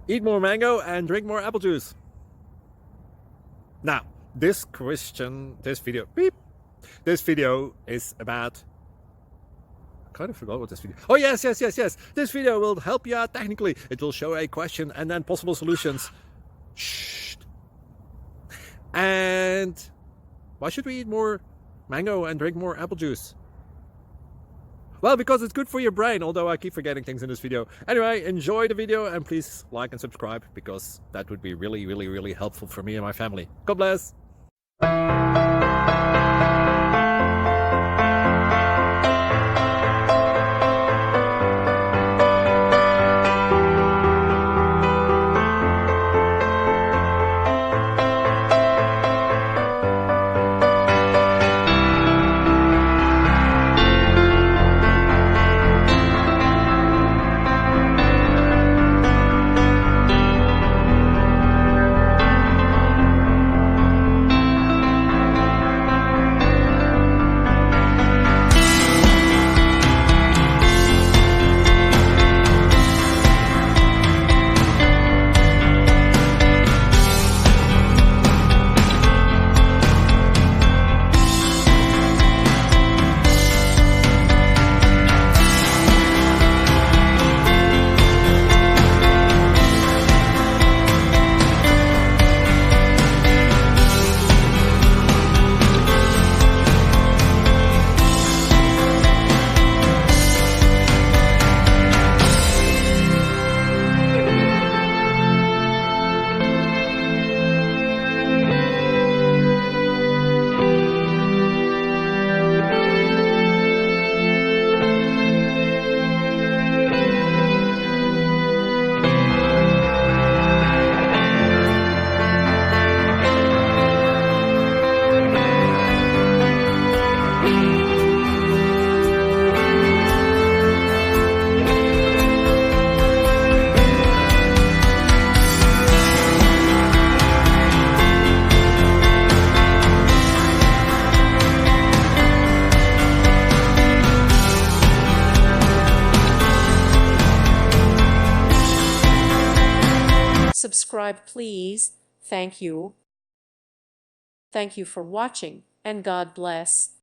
Eat more mango and drink more apple juice. Now, this video is about, I kind of forgot what this video. Oh, yes. This video will help you out technically. It will show a question and then possible solutions. Shh. And why should we eat more mango and drink more apple juice? Well, because it's good for your brain, although I keep forgetting things in this video. Anyway, enjoy the video and please like and subscribe, because that would be really helpful for me and my family. God bless. Subscribe, please. Thank you. Thank you for watching, and God bless.